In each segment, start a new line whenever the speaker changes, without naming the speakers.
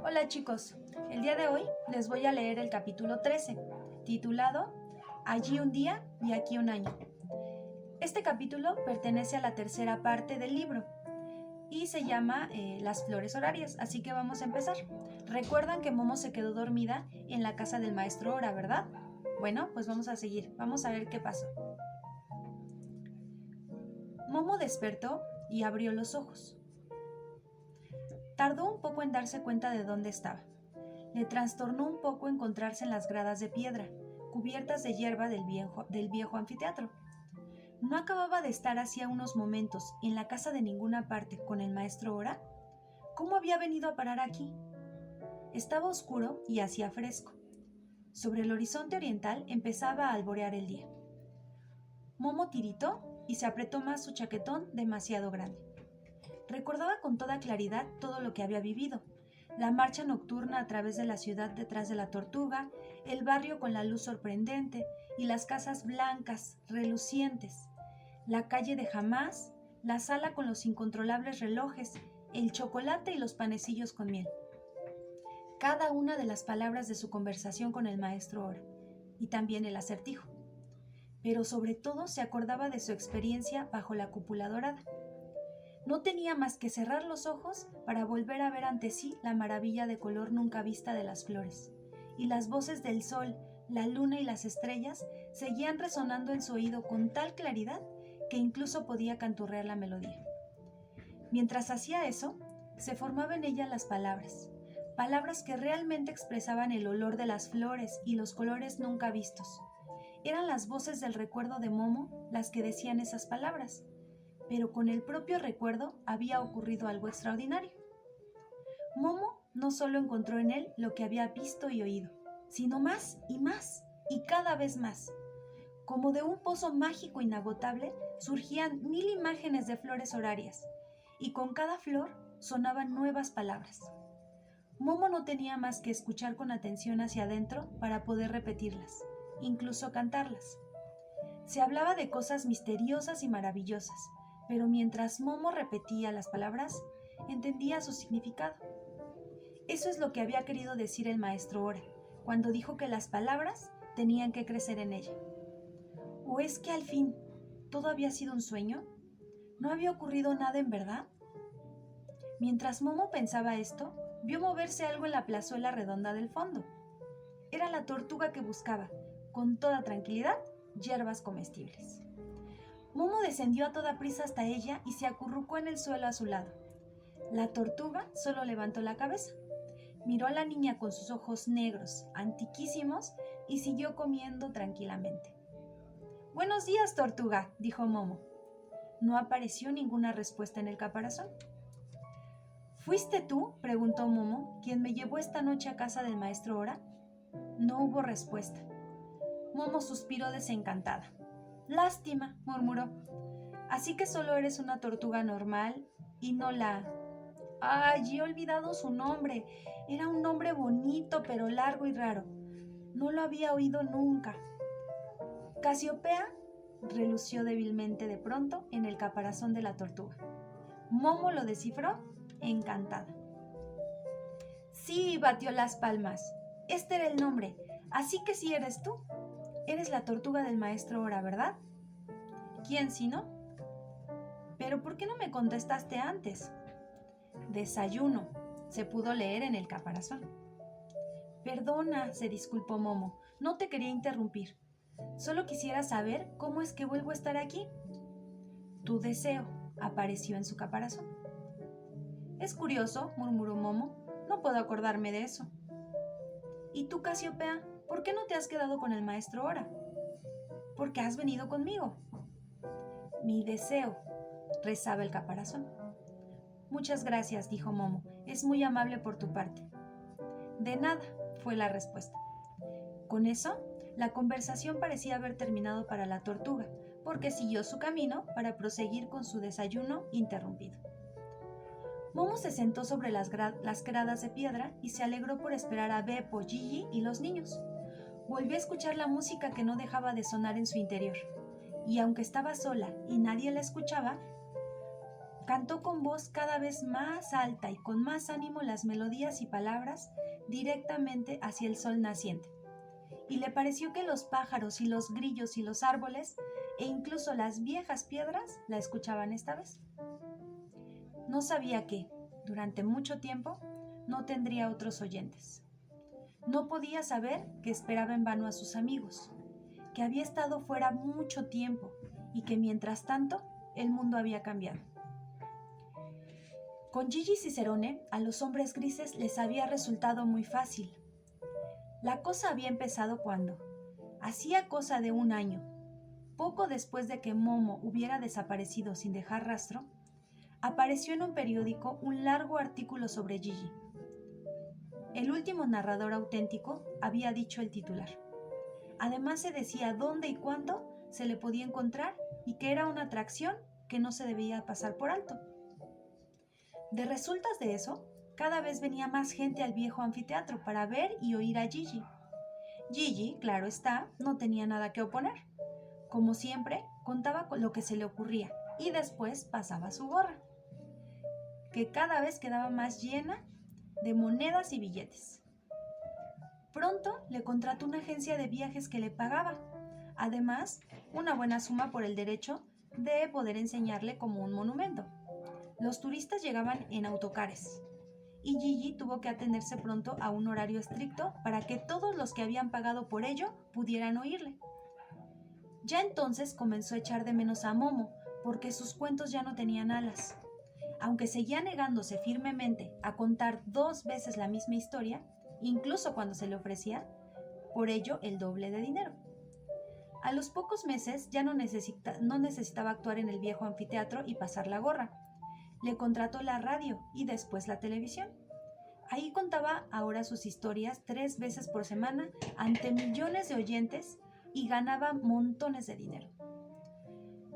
Hola chicos, el día de hoy les voy a leer el capítulo 13, titulado Allí un día y aquí un año. Este capítulo pertenece a la tercera parte del libro y se llama Las flores horarias, así que vamos a empezar. Recuerdan que Momo se quedó dormida en la casa del maestro Ora, ¿verdad? Bueno, pues vamos a seguir, vamos a ver qué pasó. Momo despertó y abrió los ojos. Tardó un poco en darse cuenta de dónde estaba. Le trastornó un poco encontrarse en las gradas de piedra, cubiertas de hierba del viejo anfiteatro. ¿No acababa de estar hacía unos momentos en la casa de ninguna parte con el maestro Ora? ¿Cómo había venido a parar aquí? Estaba oscuro y hacía fresco. Sobre el horizonte oriental empezaba a alborear el día. Momo tiritó y se apretó más su chaquetón demasiado grande. Recordaba con toda claridad todo lo que había vivido. La marcha nocturna a través de la ciudad detrás de la tortuga, el barrio con la luz sorprendente y las casas blancas, relucientes, la calle de Jamás, la sala con los incontrolables relojes, el chocolate y los panecillos con miel. Cada una de las palabras de su conversación con el maestro Ora, y también el acertijo. Pero sobre todo se acordaba de su experiencia bajo la cúpula dorada. No tenía más que cerrar los ojos para volver a ver ante sí la maravilla de color nunca vista de las flores, y las voces del sol, la luna y las estrellas seguían resonando en su oído con tal claridad que incluso podía canturrear la melodía. Mientras hacía eso, se formaban en ella las palabras que realmente expresaban el olor de las flores y los colores nunca vistos. Eran las voces del recuerdo de Momo las que decían esas palabras. Pero con el propio recuerdo había ocurrido algo extraordinario. Momo no solo encontró en él lo que había visto y oído, sino más y cada vez más. Como de un pozo mágico inagotable surgían 1000 imágenes de flores horarias, y con cada flor sonaban nuevas palabras. Momo no tenía más que escuchar con atención hacia adentro para poder repetirlas, incluso cantarlas. Se hablaba de cosas misteriosas y maravillosas, pero mientras Momo repetía las palabras, entendía su significado. Eso es lo que había querido decir el maestro Ora, cuando dijo que las palabras tenían que crecer en ella. ¿O es que al fin todo había sido un sueño? ¿No había ocurrido nada en verdad? Mientras Momo pensaba esto, vio moverse algo en la plazuela redonda del fondo. Era la tortuga que buscaba, con toda tranquilidad, hierbas comestibles. Momo descendió a toda prisa hasta ella y se acurrucó en el suelo a su lado. La tortuga solo levantó la cabeza, miró a la niña con sus ojos negros, antiquísimos, y siguió comiendo tranquilamente. «Buenos días, tortuga», dijo Momo. No apareció ninguna respuesta en el caparazón. «¿Fuiste tú?», preguntó Momo, «quien me llevó esta noche a casa del maestro Ora». No hubo respuesta. Momo suspiró desencantada. «Lástima», murmuró. «Así que solo eres una tortuga normal y no la...». ¡Ay, he olvidado su nombre! Era un nombre bonito, pero largo y raro. No lo había oído nunca. «Casiopea», relució débilmente de pronto en el caparazón de la tortuga. Momo lo descifró, encantada. «Sí», batió las palmas. «Este era el nombre. Así que sí eres tú. Eres la tortuga del maestro Ora, ¿verdad?». «¿Quién si no?». «¿Pero por qué no me contestaste antes?». «Desayuno», se pudo leer en el caparazón. «Perdona», se disculpó Momo, «no te quería interrumpir. Solo quisiera saber cómo es que vuelvo a estar aquí». «Tu deseo», apareció en su caparazón. «Es curioso», murmuró Momo, «no puedo acordarme de eso». «¿Y tú, Casiopea, por qué no te has quedado con el maestro Ora?». «Porque has venido conmigo». «Mi deseo», rezaba el caparazón. «Muchas gracias», dijo Momo, «es muy amable por tu parte». «De nada», fue la respuesta. Con eso, la conversación parecía haber terminado para la tortuga, porque siguió su camino para proseguir con su desayuno interrumpido. Momo se sentó sobre las gradas de piedra y se alegró por esperar a Beppo, Gigi y los niños. Volvió a escuchar la música que no dejaba de sonar en su interior, y aunque estaba sola y nadie la escuchaba, Cantó con voz cada vez más alta y con más ánimo las melodías y palabras directamente hacia el sol naciente. Y le pareció que los pájaros y los grillos y los árboles e incluso las viejas piedras la escuchaban esta vez. No sabía que, durante mucho tiempo, no tendría otros oyentes. No podía saber que esperaba en vano a sus amigos, que había estado fuera mucho tiempo y que mientras tanto el mundo había cambiado. Con Gigi Cicerone, a los hombres grises les había resultado muy fácil. La cosa había empezado cuando, hacía cosa de un año, poco después de que Momo hubiera desaparecido sin dejar rastro, apareció en un periódico un largo artículo sobre Gigi. El último narrador auténtico había dicho el titular. Además se decía dónde y cuándo se le podía encontrar y que era una atracción que no se debía pasar por alto. De resultas de eso, cada vez venía más gente al viejo anfiteatro para ver y oír a Gigi. Gigi, claro está, no tenía nada que oponer. Como siempre, contaba con lo que se le ocurría y después pasaba su gorra, que cada vez quedaba más llena de monedas y billetes. Pronto le contrató una agencia de viajes que le pagaba, además una buena suma por el derecho de poder enseñarle como un monumento. Los turistas llegaban en autocares y Gigi tuvo que atenerse pronto a un horario estricto para que todos los que habían pagado por ello pudieran oírle. Ya entonces comenzó a echar de menos a Momo porque sus cuentos ya no tenían alas. Aunque seguía negándose firmemente a contar 2 veces la misma historia, incluso cuando se le ofrecía, por ello el doble de dinero. A los pocos meses ya no necesitaba actuar en el viejo anfiteatro y pasar la gorra. Le contrató la radio y después la televisión. Ahí contaba ahora sus historias 3 veces por semana ante millones de oyentes y ganaba montones de dinero.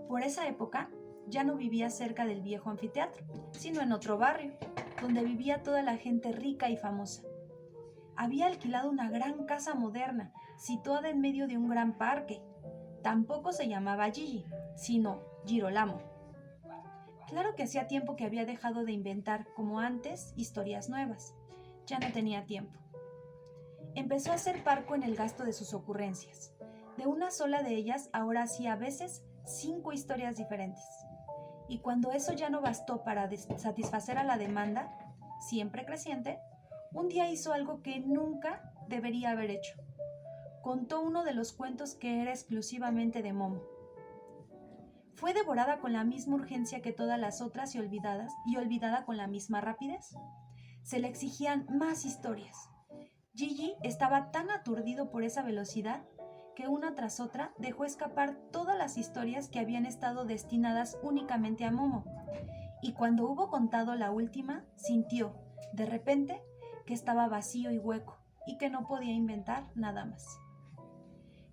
Por esa época ya no vivía cerca del viejo anfiteatro, sino en otro barrio, donde vivía toda la gente rica y famosa. Había alquilado una gran casa moderna, situada en medio de un gran parque. Tampoco se llamaba Gigi, sino Girolamo. Claro que hacía tiempo que había dejado de inventar, como antes, historias nuevas. Ya no tenía tiempo. Empezó a hacer parco en el gasto de sus ocurrencias. De una sola de ellas ahora hacía a veces 5 historias diferentes. Y cuando eso ya no bastó para satisfacer a la demanda, siempre creciente, un día hizo algo que nunca debería haber hecho. Contó uno de los cuentos que era exclusivamente de Momo. Fue devorada con la misma urgencia que todas las otras y olvidada con la misma rapidez. Se le exigían más historias. Gigi estaba tan aturdido por esa velocidad que una tras otra dejó escapar todas las historias que habían estado destinadas únicamente a Momo. Y cuando hubo contado la última, sintió, de repente, que estaba vacío y hueco y que no podía inventar nada más.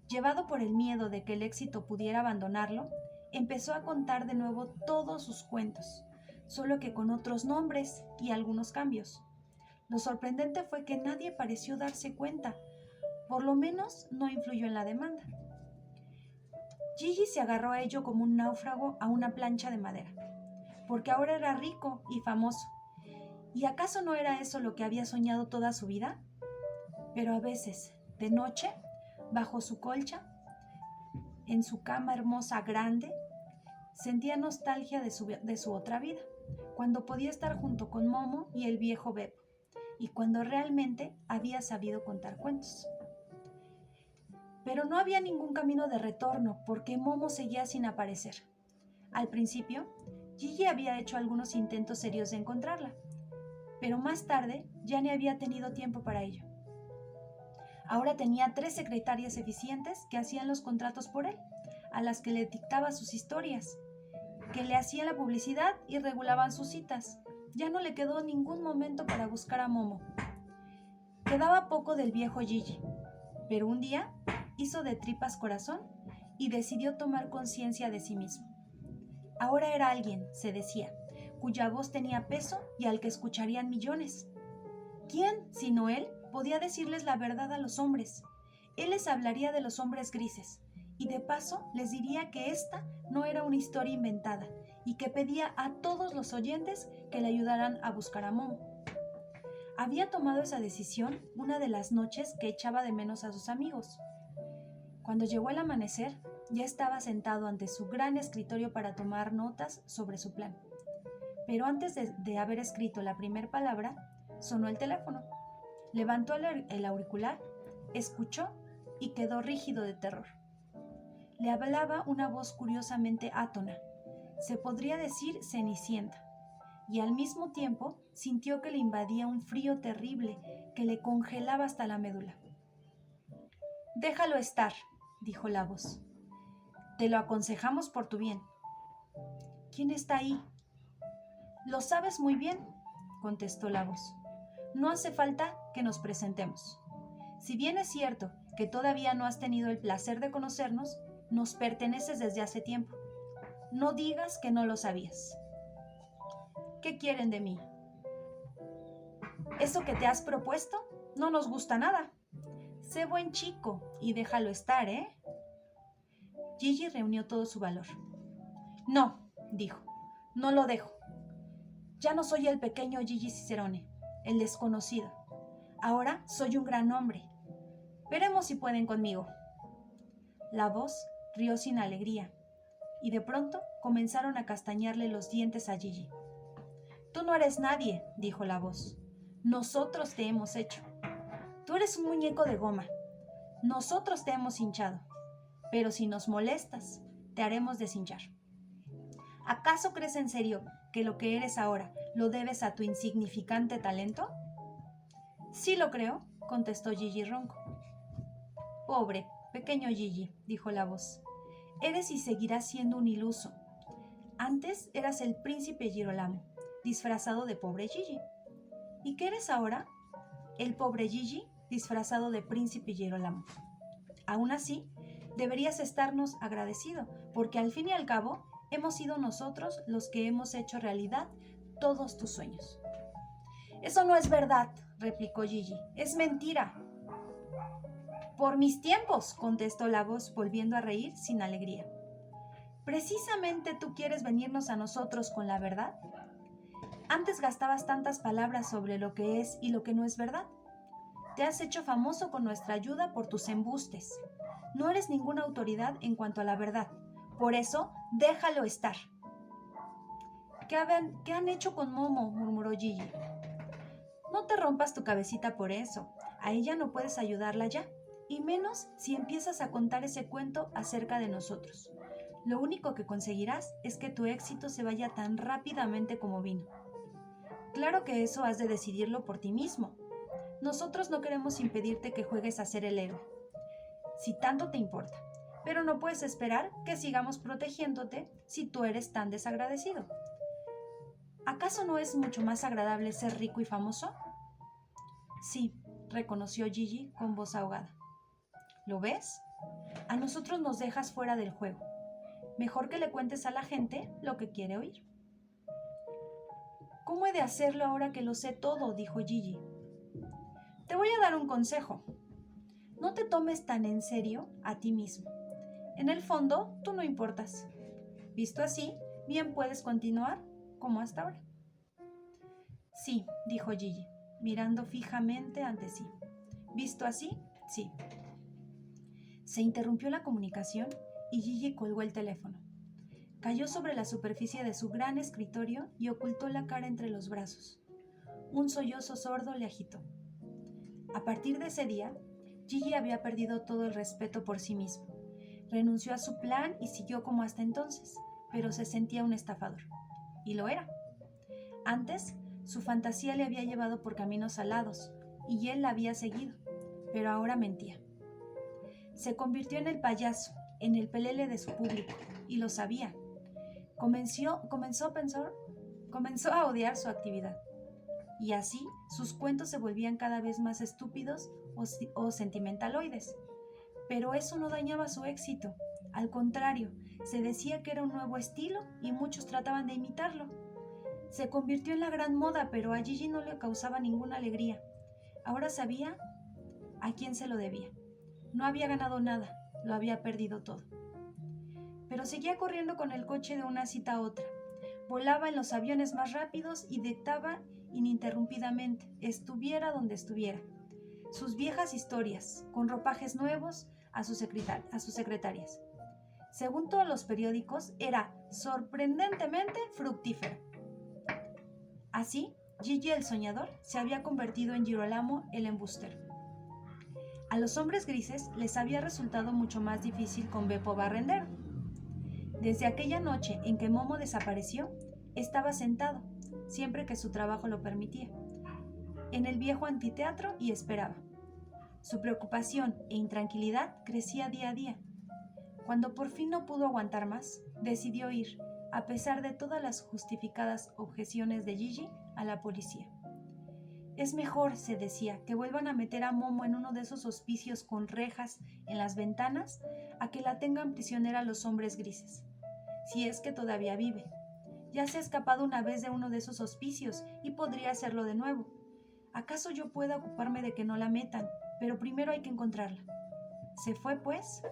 Llevado por el miedo de que el éxito pudiera abandonarlo, empezó a contar de nuevo todos sus cuentos, solo que con otros nombres y algunos cambios. Lo sorprendente fue que nadie pareció darse cuenta, por lo menos no influyó en la demanda. Gigi se agarró a ello como un náufrago a una plancha de madera, porque ahora era rico y famoso. ¿Y acaso no era eso lo que había soñado toda su vida? Pero a veces, de noche, bajo su colcha, en su cama hermosa grande, sentía nostalgia de su otra vida, cuando podía estar junto con Momo y el viejo Beppo, y cuando realmente había sabido contar cuentos. Pero no había ningún camino de retorno, porque Momo seguía sin aparecer. Al principio, Gigi había hecho algunos intentos serios de encontrarla, pero más tarde ya ni había tenido tiempo para ello. Ahora tenía 3 secretarias eficientes que hacían los contratos por él, a las que le dictaba sus historias, que le hacían la publicidad y regulaban sus citas. Ya no le quedó ningún momento para buscar a Momo. Quedaba poco del viejo Gigi, pero un día hizo de tripas corazón y decidió tomar conciencia de sí mismo. Ahora era alguien, se decía, cuya voz tenía peso y al que escucharían millones. ¿Quién, sino él, podía decirles la verdad a los hombres? Él les hablaría de los hombres grises y de paso les diría que esta no era una historia inventada y que pedía a todos los oyentes que le ayudaran a buscar a Momo. Había tomado esa decisión una de las noches que echaba de menos a sus amigos. Cuando llegó el amanecer, ya estaba sentado ante su gran escritorio para tomar notas sobre su plan. Pero antes de haber escrito la primera palabra, sonó el teléfono. Levantó el auricular, escuchó y quedó rígido de terror. Le hablaba una voz curiosamente átona, se podría decir cenicienta, y al mismo tiempo sintió que le invadía un frío terrible que le congelaba hasta la médula. «Déjalo estar», dijo la voz. «Te lo aconsejamos por tu bien». «¿Quién está ahí?» «Lo sabes muy bien», contestó la voz. «No hace falta que nos presentemos. Si bien es cierto que todavía no has tenido el placer de conocernos, nos perteneces desde hace tiempo. No digas que no lo sabías». «¿Qué quieren de mí?» «Eso que te has propuesto no nos gusta nada. Sé buen chico y déjalo estar, ¿eh?» Gigi reunió todo su valor. «No», dijo, «no lo dejo. Ya no soy el pequeño Gigi Cicerone, el desconocido. Ahora soy un gran hombre. Veremos si pueden conmigo». La voz rió sin alegría, y de pronto comenzaron a castañarle los dientes a Gigi. «Tú no eres nadie», dijo la voz. «Nosotros te hemos hecho. Tú eres un muñeco de goma. Nosotros te hemos hinchado. Pero si nos molestas, te haremos deshinchar. ¿Acaso crees en serio que lo que eres ahora lo debes a tu insignificante talento?» «Sí lo creo», contestó Gigi ronco. «Pobre, pequeño Gigi», dijo la voz. «Eres y seguirás siendo un iluso. Antes eras el príncipe Girolamo, disfrazado de pobre Gigi. ¿Y qué eres ahora? El pobre Gigi, disfrazado de príncipe Girolamo. Aún así, deberías estarnos agradecido, porque al fin y al cabo hemos sido nosotros los que hemos hecho realidad todos tus sueños». «Eso no es verdad», replicó Gigi. «Es mentira». «Por mis tiempos», contestó la voz, volviendo a reír sin alegría. «¿Precisamente tú quieres venirnos a nosotros con la verdad? Antes gastabas tantas palabras sobre lo que es y lo que no es verdad. Te has hecho famoso con nuestra ayuda por tus embustes. No eres ninguna autoridad en cuanto a la verdad. Por eso, déjalo estar». ¿Qué han hecho con Momo?», murmuró Gigi. «No te rompas tu cabecita por eso. A ella no puedes ayudarla ya, y menos si empiezas a contar ese cuento acerca de nosotros. Lo único que conseguirás es que tu éxito se vaya tan rápidamente como vino. Claro que eso has de decidirlo por ti mismo. Nosotros no queremos impedirte que juegues a ser el héroe, si tanto te importa, pero no puedes esperar que sigamos protegiéndote si tú eres tan desagradecido. ¿Acaso no es mucho más agradable ser rico y famoso?» «Sí», reconoció Gigi con voz ahogada. «¿Lo ves? A nosotros nos dejas fuera del juego. Mejor que le cuentes a la gente lo que quiere oír». «¿Cómo he de hacerlo ahora que lo sé todo?», dijo Gigi. «Te voy a dar un consejo. No te tomes tan en serio a ti mismo. En el fondo, tú no importas. Visto así, bien puedes continuar como hasta ahora». «Sí», dijo Gigi, mirando fijamente ante sí. «Visto así, sí». Se interrumpió la comunicación y Gigi colgó el teléfono. Cayó sobre la superficie de su gran escritorio y ocultó la cara entre los brazos. Un sollozo sordo le agitó. A partir de ese día, Gigi había perdido todo el respeto por sí mismo. Renunció a su plan y siguió como hasta entonces, pero se sentía un estafador. Y lo era. Antes, su fantasía le había llevado por caminos alados, y él la había seguido, pero ahora mentía. Se convirtió en el payaso, en el pelele de su público, y lo sabía. Comenzó a odiar su actividad, y así sus cuentos se volvían cada vez más estúpidos o sentimentaloides. Pero eso no dañaba su éxito. Al contrario, se decía que era un nuevo estilo y muchos trataban de imitarlo. Se convirtió en la gran moda, pero a Gigi no le causaba ninguna alegría. Ahora sabía a quién se lo debía. No había ganado nada, lo había perdido todo. Pero seguía corriendo con el coche de una cita a otra. Volaba en los aviones más rápidos y dictaba ininterrumpidamente, estuviera donde estuviera, sus viejas historias, con ropajes nuevos a sus secretarias. Según todos los periódicos, era sorprendentemente fructífero. Así, Gigi el soñador se había convertido en Girolamo el embustero. A los hombres grises les había resultado mucho más difícil con Beppo Barrendero. Desde aquella noche en que Momo desapareció, estaba sentado, siempre que su trabajo lo permitía, en el viejo anfiteatro y esperaba. Su preocupación e intranquilidad crecía día a día. Cuando por fin no pudo aguantar más, decidió ir, a pesar de todas las justificadas objeciones de Gigi, a la policía. Es mejor, se decía, que vuelvan a meter a Momo en uno de esos hospicios con rejas en las ventanas, a que la tengan prisionera los hombres grises. Si es que todavía vive. Ya se ha escapado una vez de uno de esos hospicios y podría hacerlo de nuevo. ¿Acaso yo pueda ocuparme de que no la metan? Pero primero hay que encontrarla. Se fue, pues,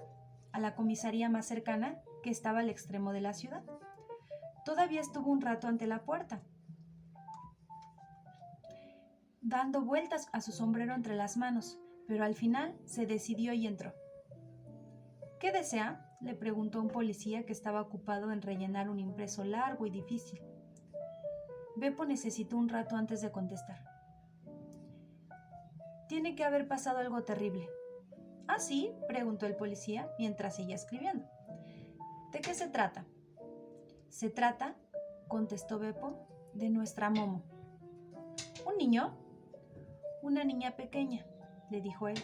a la comisaría más cercana, que estaba al extremo de la ciudad. Todavía estuvo un rato ante la puerta, dando vueltas a su sombrero entre las manos, pero al final se decidió y entró. ¿Qué desea?, le preguntó un policía que estaba ocupado en rellenar un impreso largo y difícil. Beppo necesitó un rato antes de contestar. Tiene que haber pasado algo terrible. ¿Ah, sí?, preguntó el policía mientras seguía escribiendo. ¿De qué se trata? Se trata, contestó Beppo, de nuestra Momo. ¿Un niño? Una niña pequeña, le dijo él.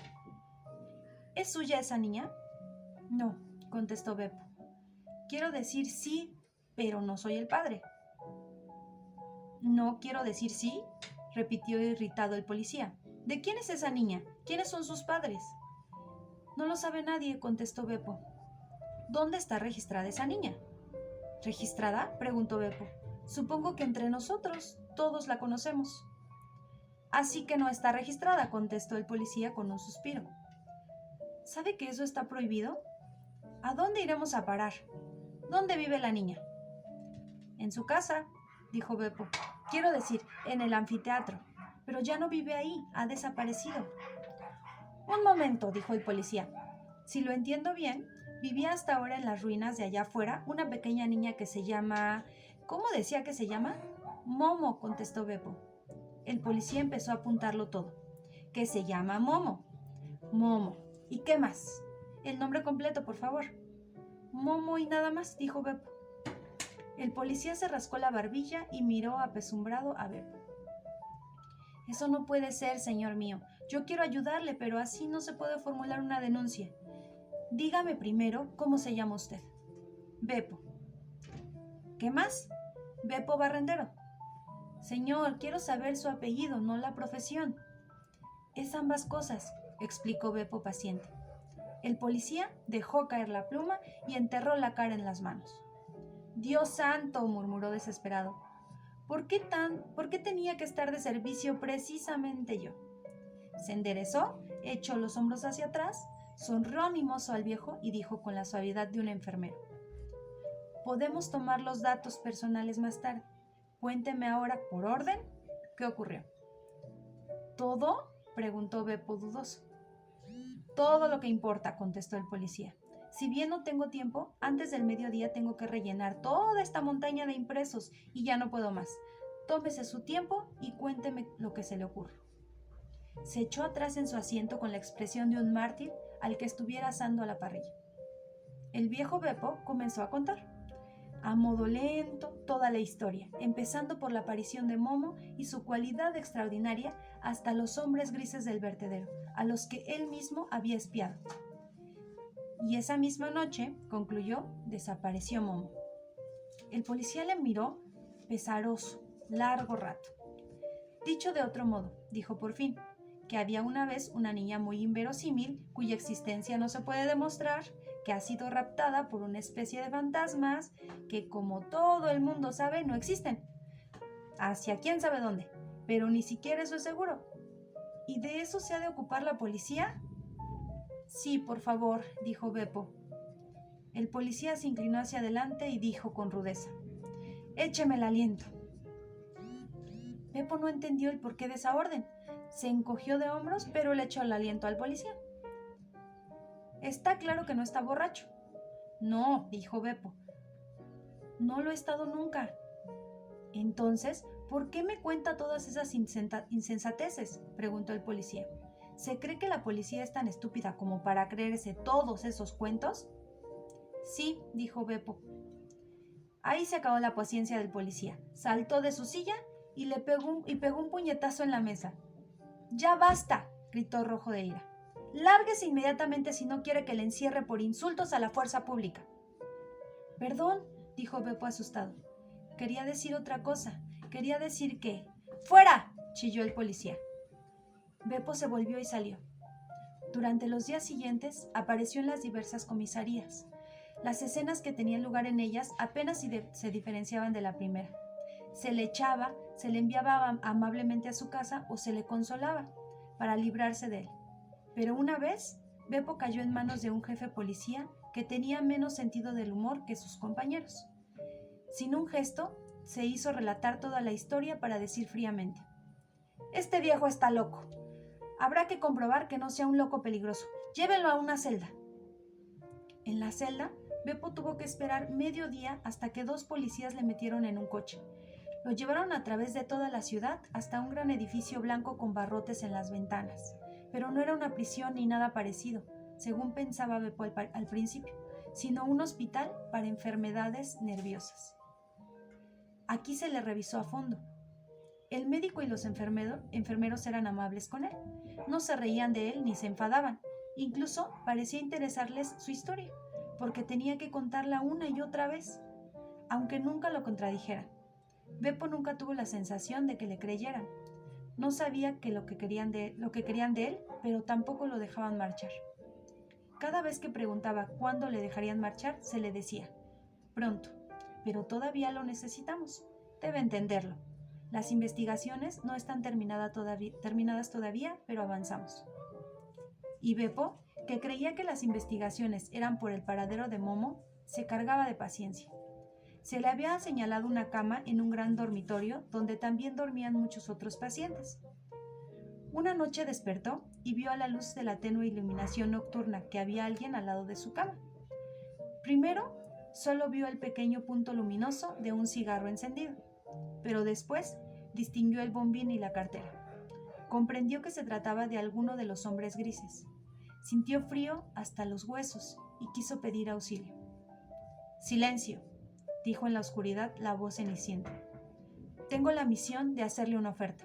¿Es suya esa niña? No, contestó Beppo. Quiero decir sí, pero no soy el padre. ¿No quiero decir sí?, repitió irritado el policía. ¿De quién es esa niña? ¿Quiénes son sus padres? No lo sabe nadie, contestó Beppo. ¿Dónde está registrada esa niña? ¿Registrada?, preguntó Beppo. Supongo que entre nosotros todos la conocemos. Así que no está registrada, contestó el policía con un suspiro. ¿Sabe que eso está prohibido? ¿A dónde iremos a parar? ¿Dónde vive la niña? En su casa, dijo Beppo. Quiero decir, en el anfiteatro. Pero ya no vive ahí, ha desaparecido. Un momento, dijo el policía. Si lo entiendo bien, vivía hasta ahora en las ruinas de allá afuera una pequeña niña que se llama... ¿Cómo decía que se llama? Momo, contestó Beppo. El policía empezó a apuntarlo todo. ¿Qué se llama Momo? Momo. ¿Y qué más? El nombre completo, por favor. Momo y nada más, dijo Beppo. El policía se rascó la barbilla y miró apesumbrado a Beppo. Eso no puede ser, señor mío. Yo quiero ayudarle, pero así no se puede formular una denuncia. Dígame primero cómo se llama usted. Beppo. ¿Qué más? Beppo Barrendero. Señor, quiero saber su apellido, no la profesión. Es ambas cosas, explicó Beppo paciente. El policía dejó caer la pluma y enterró la cara en las manos. Dios santo, murmuró desesperado. ¿Por qué tenía que estar de servicio precisamente yo? Se enderezó, echó los hombros hacia atrás, sonrió animoso al viejo y dijo con la suavidad de un enfermero. Podemos tomar los datos personales más tarde. Cuénteme ahora, por orden, ¿qué ocurrió? ¿Todo?, preguntó Beppo dudoso. Todo lo que importa, contestó el policía. Si bien no tengo tiempo, antes del mediodía tengo que rellenar toda esta montaña de impresos y ya no puedo más. Tómese su tiempo y cuénteme lo que se le ocurre. Se echó atrás en su asiento con la expresión de un mártir al que estuviera asando a la parrilla. El viejo Beppo comenzó a contar, a modo lento, toda la historia, empezando por la aparición de Momo y su cualidad extraordinaria hasta los hombres grises del vertedero, a los que él mismo había espiado. Y esa misma noche, concluyó, desapareció Momo. El policía le miró pesaroso, largo rato. Dicho de otro modo, dijo por fin, que había una vez una niña muy inverosímil, cuya existencia no se puede demostrar, que ha sido raptada por una especie de fantasmas que, como todo el mundo sabe, no existen. Hacia quién sabe dónde, pero ni siquiera eso es seguro. ¿Y de eso se ha de ocupar la policía? Sí, por favor, dijo Beppo. El policía se inclinó hacia adelante y dijo con rudeza. Écheme el aliento. Beppo no entendió el porqué de esa orden. Se encogió de hombros, pero le echó el aliento al policía. Está claro que no está borracho. No, dijo Beppo. No lo he estado nunca. Entonces, ¿por qué me cuenta todas esas insensateces?, preguntó el policía. ¿Se cree que la policía es tan estúpida como para creerse todos esos cuentos? Sí, dijo Beppo. Ahí se acabó la paciencia del policía. Saltó de su silla y pegó un puñetazo en la mesa. ¡Ya basta!, gritó rojo de ira. Lárguese inmediatamente si no quiere que le encierre por insultos a la fuerza pública. Perdón, dijo Beppo asustado. Quería decir otra cosa. Quería decir que... ¡Fuera!, chilló el policía. Beppo se volvió y salió. Durante los días siguientes apareció en las diversas comisarías. Las escenas que tenían lugar en ellas apenas se diferenciaban de la primera. Se le echaba, se le enviaba amablemente a su casa o se le consolaba para librarse de él. Pero una vez, Beppo cayó en manos de un jefe policía que tenía menos sentido del humor que sus compañeros. Sin un gesto, se hizo relatar toda la historia para decir fríamente: «Este viejo está loco. Habrá que comprobar que no sea un loco peligroso. Llévenlo a una celda». En la celda, Beppo tuvo que esperar medio día hasta que 2 policías le metieron en un coche. Lo llevaron a través de toda la ciudad hasta un gran edificio blanco con barrotes en las ventanas. Pero no era una prisión ni nada parecido, según pensaba Beppo al principio, sino un hospital para enfermedades nerviosas. Aquí se le revisó a fondo. El médico y los enfermeros eran amables con él. No se reían de él ni se enfadaban. Incluso parecía interesarles su historia, porque tenía que contarla una y otra vez, aunque nunca lo contradijeran. Beppo nunca tuvo la sensación de que le creyeran. No sabía lo que querían de él, pero tampoco lo dejaban marchar. Cada vez que preguntaba cuándo le dejarían marchar, se le decía: «Pronto, pero todavía lo necesitamos. Debe entenderlo. Las investigaciones no están terminadas todavía, pero avanzamos». Y Beppo, que creía que las investigaciones eran por el paradero de Momo, se cargaba de paciencia. Se le había señalado una cama en un gran dormitorio donde también dormían muchos otros pacientes. Una noche despertó y vio a la luz de la tenue iluminación nocturna que había alguien al lado de su cama. Primero, solo vio el pequeño punto luminoso de un cigarro encendido, pero después distinguió el bombín y la cartera. Comprendió que se trataba de alguno de los hombres grises. Sintió frío hasta los huesos y quiso pedir auxilio. «Silencio», dijo en la oscuridad la voz cenicienta. «Tengo la misión de hacerle una oferta.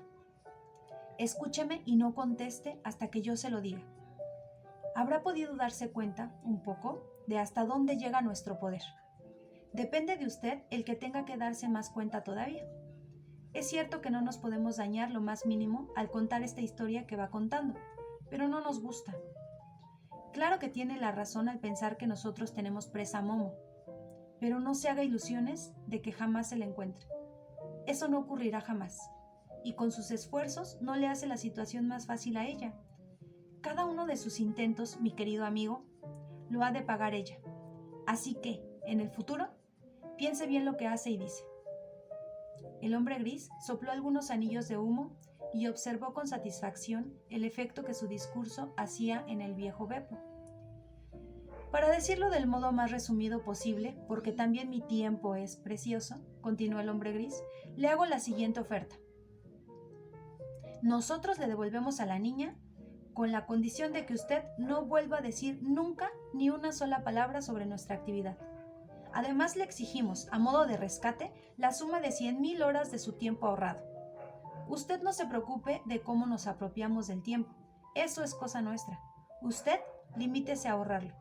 Escúcheme y no conteste hasta que yo se lo diga. Habrá podido darse cuenta, un poco, de hasta dónde llega nuestro poder. Depende de usted el que tenga que darse más cuenta todavía. Es cierto que no nos podemos dañar lo más mínimo al contar esta historia que va contando, pero no nos gusta. Claro que tiene la razón al pensar que nosotros tenemos presa a Momo, pero no se haga ilusiones de que jamás se la encuentre. Eso no ocurrirá jamás, y con sus esfuerzos no le hace la situación más fácil a ella. Cada uno de sus intentos, mi querido amigo, lo ha de pagar ella. Así que, en el futuro, piense bien lo que hace y dice». El hombre gris sopló algunos anillos de humo y observó con satisfacción el efecto que su discurso hacía en el viejo Beppo. «Para decirlo del modo más resumido posible, porque también mi tiempo es precioso», continuó el hombre gris, «le hago la siguiente oferta. Nosotros le devolvemos a la niña con la condición de que usted no vuelva a decir nunca ni una sola palabra sobre nuestra actividad. Además, le exigimos, a modo de rescate, la suma de 100,000 horas de su tiempo ahorrado. Usted no se preocupe de cómo nos apropiamos del tiempo. Eso es cosa nuestra. Usted limítese a ahorrarlo.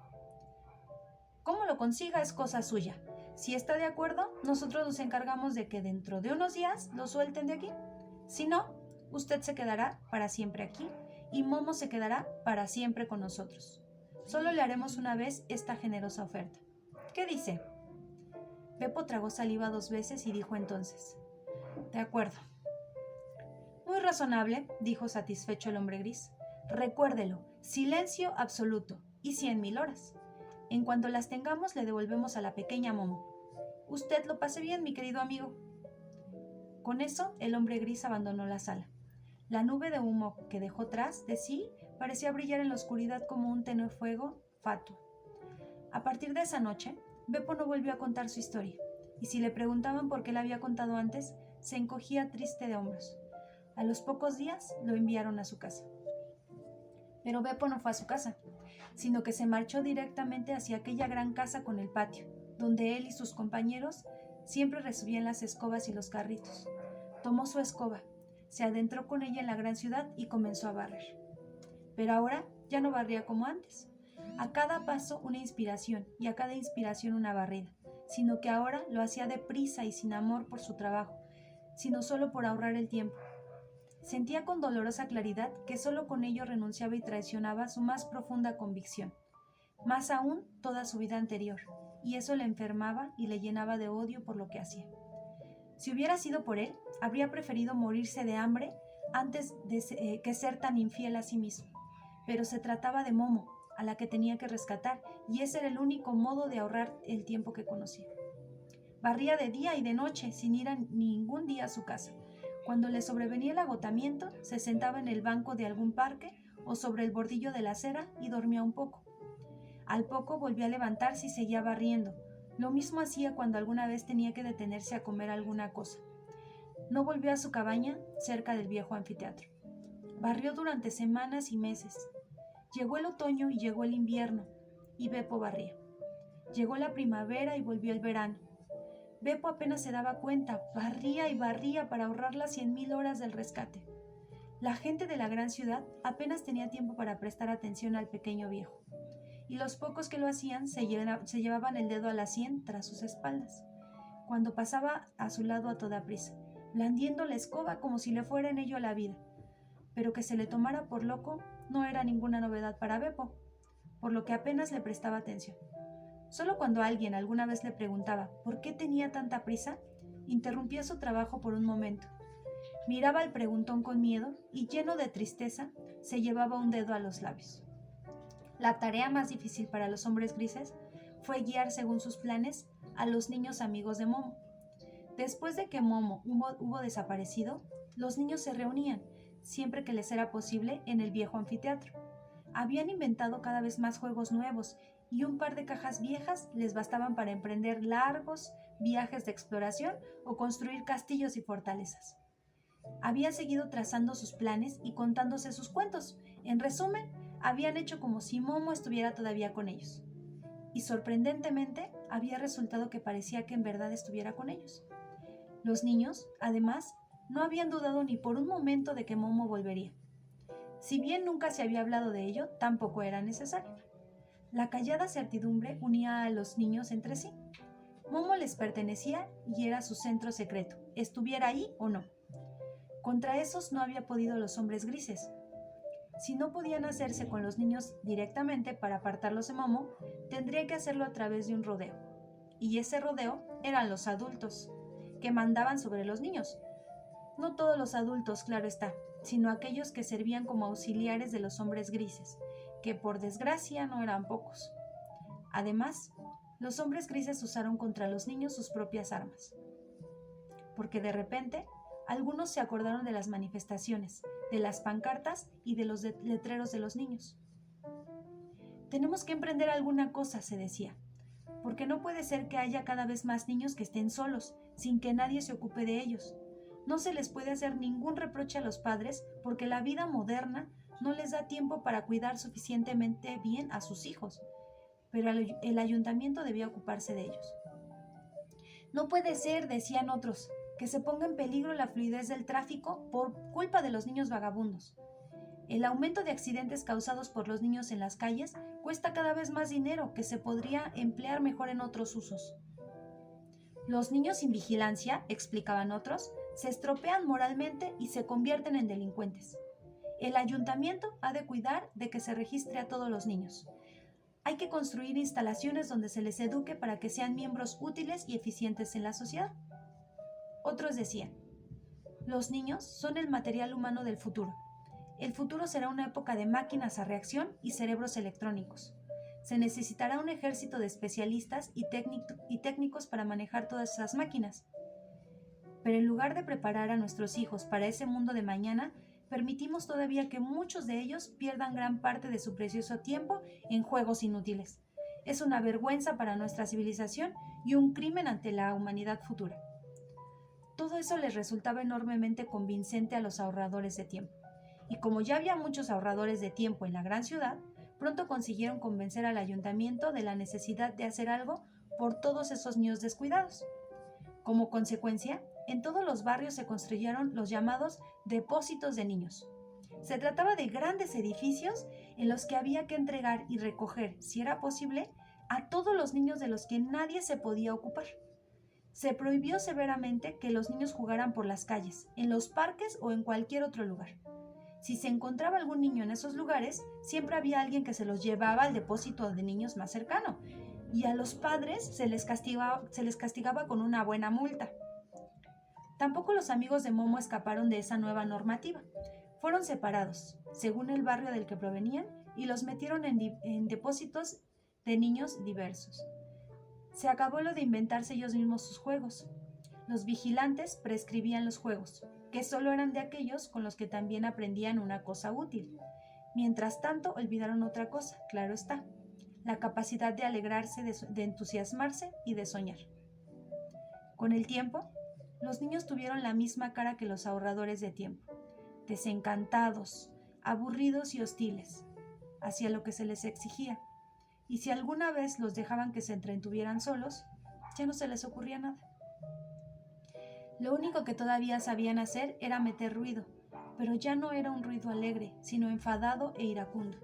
Cómo lo consiga es cosa suya. Si está de acuerdo, nosotros nos encargamos de que dentro de unos días lo suelten de aquí. Si no, usted se quedará para siempre aquí y Momo se quedará para siempre con nosotros. Solo le haremos una vez esta generosa oferta. ¿Qué dice?» Beppo tragó saliva 2 veces y dijo entonces: «De acuerdo». «Muy razonable», dijo satisfecho el hombre gris. «Recuérdelo, silencio absoluto y 100,000 horas. En cuanto las tengamos, le devolvemos a la pequeña Momo. Usted lo pase bien, mi querido amigo. Con eso, el hombre gris abandonó la sala. La nube de humo que dejó tras de sí parecía brillar en la oscuridad como un tenue fuego fatuo. A partir de esa noche, Beppo no volvió a contar su historia, y si le preguntaban por qué la había contado antes, se encogía triste de hombros. A los pocos días lo enviaron a su casa. Pero Beppo no fue a su casa, sino que se marchó directamente hacia aquella gran casa con el patio, donde él y sus compañeros siempre recibían las escobas y los carritos. Tomó su escoba, se adentró con ella en la gran ciudad y comenzó a barrer. Pero ahora ya no barría como antes. A cada paso una inspiración y a cada inspiración una barrida, sino que ahora lo hacía deprisa y sin amor por su trabajo, sino solo por ahorrar el tiempo. Sentía con dolorosa claridad que solo con ello renunciaba y traicionaba su más profunda convicción, más aún toda su vida anterior, y eso le enfermaba y le llenaba de odio por lo que hacía. Si hubiera sido por él, habría preferido morirse de hambre antes de que ser tan infiel a sí mismo. Pero se trataba de Momo, a la que tenía que rescatar, y ese era el único modo de ahorrar el tiempo que conocía. Barría de día y de noche, sin ir a ningún día a su casa. Cuando le sobrevenía el agotamiento, se sentaba en el banco de algún parque o sobre el bordillo de la acera y dormía un poco. Al poco volvía a levantarse y seguía barriendo. Lo mismo hacía cuando alguna vez tenía que detenerse a comer alguna cosa. No volvió a su cabaña cerca del viejo anfiteatro. Barrió durante semanas y meses. Llegó el otoño y llegó el invierno, y Beppo barría. Llegó la primavera y volvió el verano. Beppo apenas se daba cuenta, barría y barría para ahorrar las 100,000 horas del rescate. La gente de la gran ciudad apenas tenía tiempo para prestar atención al pequeño viejo, y los pocos que lo hacían se llevaban el dedo a la sien tras sus espaldas, cuando pasaba a su lado a toda prisa, blandiendo la escoba como si le fuera en ello la vida. Pero que se le tomara por loco no era ninguna novedad para Beppo, por lo que apenas le prestaba atención. Solo cuando alguien alguna vez le preguntaba por qué tenía tanta prisa, interrumpía su trabajo por un momento. Miraba al preguntón con miedo y, lleno de tristeza, se llevaba un dedo a los labios. La tarea más difícil para los hombres grises fue guiar según sus planes a los niños amigos de Momo. Después de que Momo hubo desaparecido, los niños se reunían, siempre que les era posible, en el viejo anfiteatro. Habían inventado cada vez más juegos nuevos y un par de cajas viejas les bastaban para emprender largos viajes de exploración o construir castillos y fortalezas. Habían seguido trazando sus planes y contándose sus cuentos. En resumen, habían hecho como si Momo estuviera todavía con ellos. Y sorprendentemente, había resultado que parecía que en verdad estuviera con ellos. Los niños, además, no habían dudado ni por un momento de que Momo volvería. Si bien nunca se había hablado de ello, tampoco era necesario. La callada certidumbre unía a los niños entre sí. Momo les pertenecía y era su centro secreto, estuviera ahí o no. Contra esos no había podido los hombres grises. Si no podían hacerse con los niños directamente para apartarlos de Momo, tendría que hacerlo a través de un rodeo. Y ese rodeo eran los adultos, que mandaban sobre los niños. No todos los adultos, claro está, sino aquellos que servían como auxiliares de los hombres grises, que por desgracia no eran pocos. Además, los hombres grises usaron contra los niños sus propias armas. Porque de repente, algunos se acordaron de las manifestaciones, de las pancartas y de los letreros de los niños. Tenemos que emprender alguna cosa, se decía, porque no puede ser que haya cada vez más niños que estén solos, sin que nadie se ocupe de ellos. No se les puede hacer ningún reproche a los padres porque la vida moderna no les da tiempo para cuidar suficientemente bien a sus hijos, pero el ayuntamiento debía ocuparse de ellos. No puede ser, decían otros, que se ponga en peligro la fluidez del tráfico por culpa de los niños vagabundos. El aumento de accidentes causados por los niños en las calles cuesta cada vez más dinero que se podría emplear mejor en otros usos. Los niños sin vigilancia, explicaban otros, se estropean moralmente y se convierten en delincuentes. El ayuntamiento ha de cuidar de que se registre a todos los niños. Hay que construir instalaciones donde se les eduque para que sean miembros útiles y eficientes en la sociedad. Otros decían, los niños son el material humano del futuro. El futuro será una época de máquinas a reacción y cerebros electrónicos. Se necesitará un ejército de especialistas y técnicos para manejar todas esas máquinas. Pero en lugar de preparar a nuestros hijos para ese mundo de mañana, permitimos todavía que muchos de ellos pierdan gran parte de su precioso tiempo en juegos inútiles. Es una vergüenza para nuestra civilización y un crimen ante la humanidad futura. Todo eso les resultaba enormemente convincente a los ahorradores de tiempo. Y como ya había muchos ahorradores de tiempo en la gran ciudad, pronto consiguieron convencer al ayuntamiento de la necesidad de hacer algo por todos esos niños descuidados. Como consecuencia, en todos los barrios se construyeron los llamados depósitos de niños. Se trataba de grandes edificios en los que había que entregar y recoger, si era posible, a todos los niños de los que nadie se podía ocupar. Se prohibió severamente que los niños jugaran por las calles, en los parques o en cualquier otro lugar. Si se encontraba algún niño en esos lugares, siempre había alguien que se los llevaba al depósito de niños más cercano, y a los padres se les castigaba con una buena multa. Tampoco los amigos de Momo escaparon de esa nueva normativa. Fueron separados, según el barrio del que provenían, y los metieron en depósitos de niños diversos. Se acabó lo de inventarse ellos mismos sus juegos. Los vigilantes prescribían los juegos, que solo eran de aquellos con los que también aprendían una cosa útil. Mientras tanto, olvidaron otra cosa, claro está, la capacidad de alegrarse, de entusiasmarse y de soñar. Con el tiempo, los niños tuvieron la misma cara que los ahorradores de tiempo, desencantados, aburridos y hostiles, hacia lo que se les exigía, y si alguna vez los dejaban que se entretuvieran solos, ya no se les ocurría nada. Lo único que todavía sabían hacer era meter ruido, pero ya no era un ruido alegre, sino enfadado e iracundo.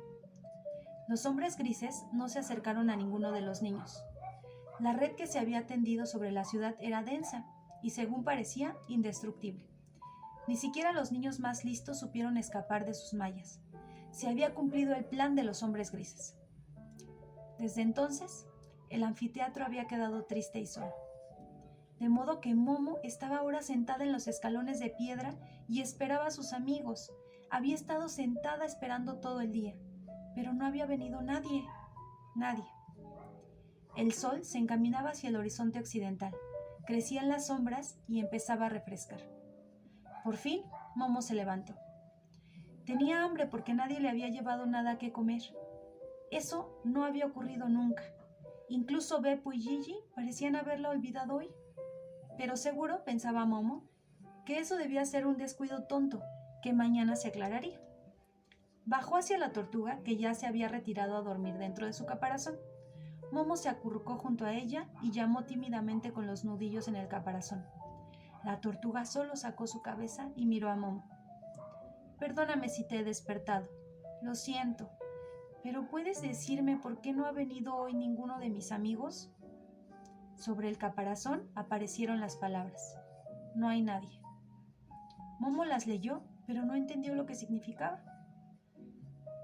Los hombres grises no se acercaron a ninguno de los niños. La red que se había tendido sobre la ciudad era densa y, según parecía, indestructible. Ni siquiera los niños más listos supieron escapar de sus mallas. Se había cumplido el plan de los hombres grises. Desde entonces, el anfiteatro había quedado triste y solo. De modo que Momo estaba ahora sentada en los escalones de piedra y esperaba a sus amigos. Había estado sentada esperando todo el día, pero no había venido nadie. El sol se encaminaba hacia el horizonte occidental, crecían las sombras y empezaba a refrescar. Por fin, Momo se levantó. Tenía hambre porque nadie le había llevado nada que comer. Eso no había ocurrido nunca. Incluso Beppo y Gigi parecían haberla olvidado hoy. Pero seguro, pensaba Momo, que eso debía ser un descuido tonto, que mañana se aclararía. Bajó hacia la tortuga, que ya se había retirado a dormir dentro de su caparazón. Momo se acurrucó junto a ella y llamó tímidamente con los nudillos en el caparazón. La tortuga solo sacó su cabeza y miró a Momo. «Perdóname si te he despertado. Lo siento. ¿Pero puedes decirme por qué no ha venido hoy ninguno de mis amigos?» Sobre el caparazón aparecieron las palabras: «No hay nadie». Momo las leyó, pero no entendió lo que significaba.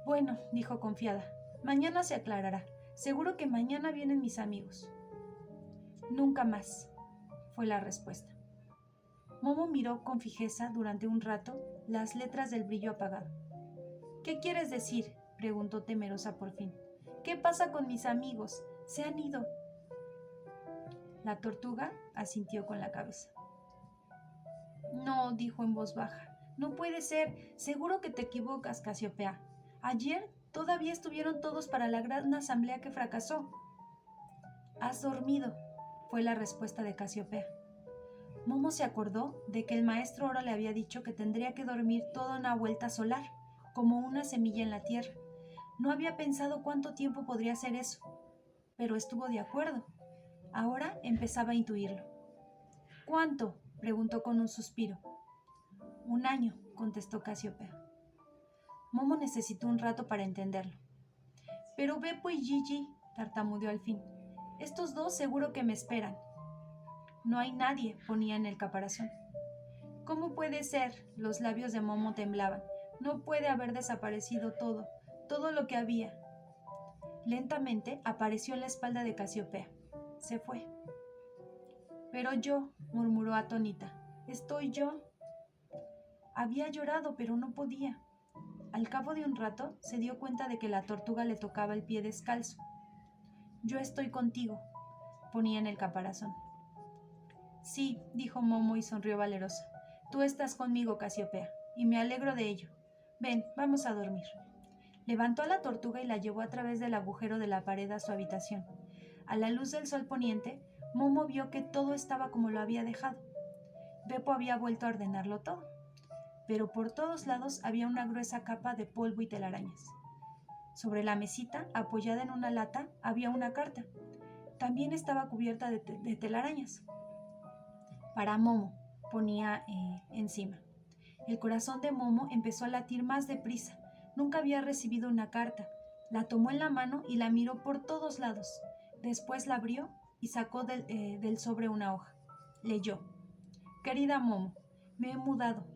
«Bueno», dijo confiada, «mañana se aclarará. Seguro que mañana vienen mis amigos». «Nunca más», fue la respuesta. Momo miró con fijeza durante un rato las letras del brillo apagado. «¿Qué quieres decir?», preguntó temerosa por fin. «¿Qué pasa con mis amigos? Se han ido». La tortuga asintió con la cabeza. «No», dijo en voz baja, «no puede ser. Seguro que te equivocas, Casiopea. Ayer todavía estuvieron todos para la gran asamblea que fracasó». «Has dormido», fue la respuesta de Casiopea. Momo se acordó de que el maestro ahora le había dicho que tendría que dormir toda una vuelta solar, como una semilla en la tierra. No había pensado cuánto tiempo podría ser eso, pero estuvo de acuerdo. Ahora empezaba a intuirlo. «¿Cuánto?», preguntó con un suspiro. «Un año», contestó Casiopea. Momo necesitó un rato para entenderlo. «Pero Beppo y Gigi», tartamudeó al fin, «estos dos seguro que me esperan». «No hay nadie», ponía en el caparazón. «¿Cómo puede ser?», los labios de Momo temblaban. «No puede haber desaparecido todo lo que había». Lentamente apareció en la espalda de Casiopea. Se fue. «Pero yo», murmuró atónita, «estoy yo». Había llorado, pero no podía. Al cabo de un rato se dio cuenta de que la tortuga le tocaba el pie descalzo. «Yo estoy contigo», ponía en el caparazón. Sí, dijo Momo y sonrió valerosa. Tú estás conmigo, Casiopea, y me alegro de ello. Ven, vamos a dormir. Levantó a la tortuga y la llevó a través del agujero de la pared a su habitación. A la luz del sol poniente, Momo vio que todo estaba como lo había dejado. Beppo había vuelto a ordenarlo todo, pero por todos lados había una gruesa capa de polvo y telarañas. Sobre la mesita, apoyada en una lata, había una carta. También estaba cubierta de telarañas. Para Momo, ponía encima. El corazón de Momo empezó a latir más deprisa. Nunca había recibido una carta. La tomó en la mano y la miró por todos lados. Después la abrió y sacó del sobre una hoja. Leyó: Querida Momo, me he mudado.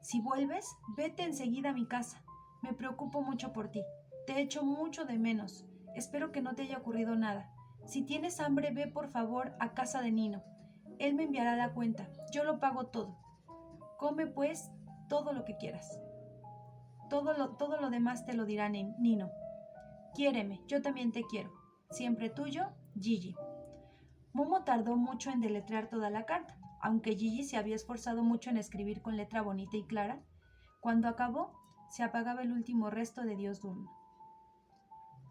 Si vuelves, vete enseguida a mi casa. Me preocupo mucho por ti. Te echo mucho de menos. Espero que no te haya ocurrido nada. Si tienes hambre, ve por favor a casa de Nino. Él me enviará la cuenta. Yo lo pago todo. Come pues todo lo que quieras. Todo lo demás te lo dirá Nino. Quiéreme, yo también te quiero. Siempre tuyo, Gigi. Momo tardó mucho en deletrear toda la carta, aunque Gigi se había esforzado mucho en escribir con letra bonita y clara. Cuando acabó, se apagaba el último resto de Dios duerma.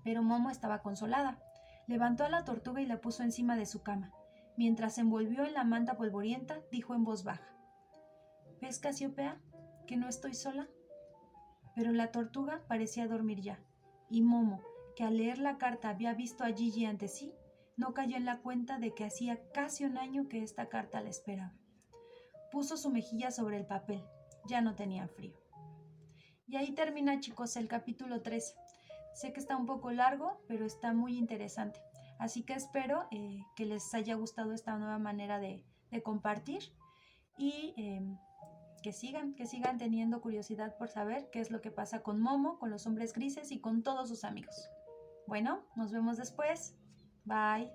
Pero Momo estaba consolada. Levantó a la tortuga y la puso encima de su cama. Mientras se envolvió en la manta polvorienta, dijo en voz baja: ¿Ves, Casiopea, que no estoy sola? Pero la tortuga parecía dormir ya, y Momo, que al leer la carta había visto a Gigi ante sí, no cayó en la cuenta de que hacía casi un año que esta carta la esperaba. Puso su mejilla sobre el papel. Ya no tenía frío. Y ahí termina, chicos, el capítulo 13. Sé que está un poco largo, pero está muy interesante. Así que espero que les haya gustado esta nueva manera de compartir y que sigan teniendo curiosidad por saber qué es lo que pasa con Momo, con los hombres grises y con todos sus amigos. Bueno, nos vemos después. Bye.